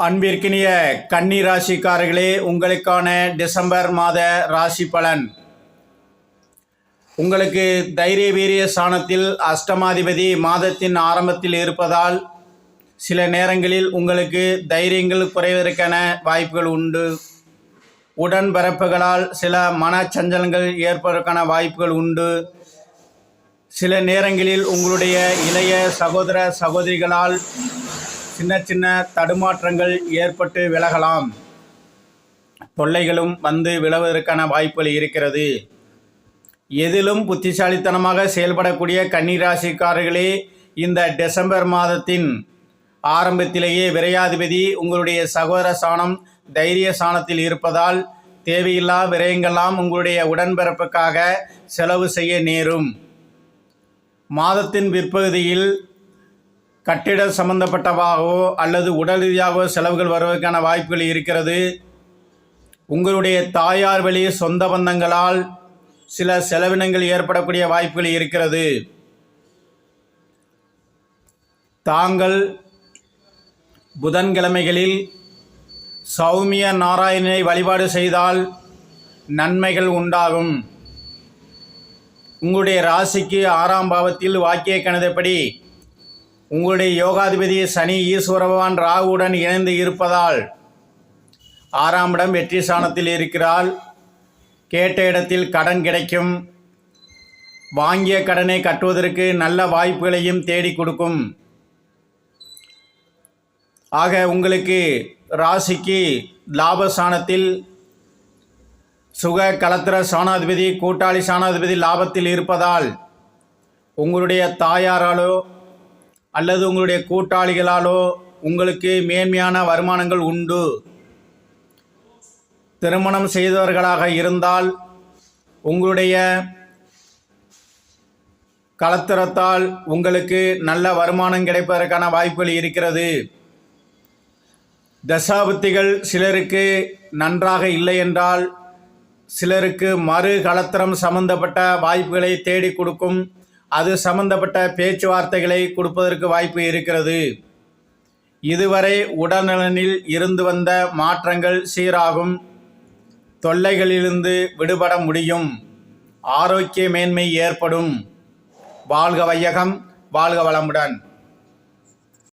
அன்பிற்கினிய கன்னி ராசிக்காரர்களே, உங்களுக்கான டிசம்பர் மாத ராசி பலன். உங்களுக்கு தைரிய வீரிய ஸ்தானத்தில் அஷ்டமாதிபதி மாதத்தின் ஆரம்பத்தில் இருப்பதால் சில நேரங்களில் உங்களுக்கு தைரியங்கள் குறைவதற்கான வாய்ப்புகள் உண்டு. உடன்பிறப்புகளால் சில மனச்சஞ்சலங்கள் ஏற்பதற்கான வாய்ப்புகள் உண்டு. சில நேரங்களில் உங்களுடைய இளைய சகோதர சகோதரிகளால் சின்ன சின்ன தடுமாற்றங்கள் ஏற்பட்டு விலகலாம். தொல்லைகளும் வந்து விலகுவதற்கான வாய்ப்புகள் இருக்கிறது. எதிலும் புத்திசாலித்தனமாக செயல்படக்கூடிய கன்னிராசிக்காரர்களே, இந்த டிசம்பர் மாதத்தின் ஆரம்பத்திலேயே விரையாதிபதி உங்களுடைய சகோதர ஸ்தானம் தைரிய ஸ்தானத்தில் இருப்பதால் தேவையில்லா விரயங்கள்லாம் உங்களுடைய உடன்பிறப்புக்காக செலவு செய்ய நேரும். மாதத்தின் பிற்பகுதியில் கட்டிட சம்பந்தப்பட்டவாகவோ அல்லது உடல் ரீதியாகவோ செலவுகள் வருவதற்கான வாய்ப்புகள் இருக்கிறது. உங்களுடைய தாயார் வழி சொந்த பந்தங்களால் சில செலவினங்கள் ஏற்படக்கூடிய வாய்ப்புகள் இருக்கிறது. தாங்கள் புதன்கிழமைகளில் சௌமிய நாராயணனை வழிபாடு செய்தால் நன்மைகள் உண்டாகும். உங்களுடைய ராசிக்கு 6ஆம் பாவத்தில் வாக்கிய கணிதப்படி உங்களுடைய யோகாதிபதி சனி ஈஸ்வர பகவான் ராகுவுடன் இணைந்து இருப்பதால் 6ஆம் இடம் வெற்றி ஸ்தானத்தில் இருக்கிறாள். கேட்ட இடத்தில் கடன் கிடைக்கும். வாங்கிய கடனை கட்டுவதற்கு நல்ல வாய்ப்புகளையும் தேடி கொடுக்கும். ஆக உங்களுக்கு ராசிக்கு லாபஸ்தானத்தில் சுக கலத்திர ஸ்தானாதிபதி கூட்டாளி ஸ்தானாதிபதி லாபத்தில் இருப்பதால் உங்களுடைய தாயாராலோ அல்லது உங்களுடைய கூட்டாளிகளாலோ உங்களுக்கு மேன்மையான வருமானங்கள் உண்டு. திருமணம் செய்தவர்களாக இருந்தால் உங்களுடைய கலத்திரத்தால் உங்களுக்கு நல்ல வருமானம் கிடைப்பதற்கான வாய்ப்புகள் இருக்கிறது. தசாபுத்திகள் சிலருக்கு நன்றாக இல்லை என்றால் சிலருக்கு மறு கலத்திரம் சம்பந்தப்பட்ட வாய்ப்புகளை தேடி கொடுக்கும். அது சம்பந்தப்பட்ட பேச்சுவார்த்தைகளை கொடுப்பதற்கு வாய்ப்பு இருக்கிறது. இதுவரை உடல்நலனில் இருந்து வந்த மாற்றங்கள் சீராகும். தொல்லைகளிலிருந்து விடுபட முடியும். ஆரோக்கிய மேன்மை ஏற்படும். வாழ்க வையகம், வாழ்க வளமுடன்.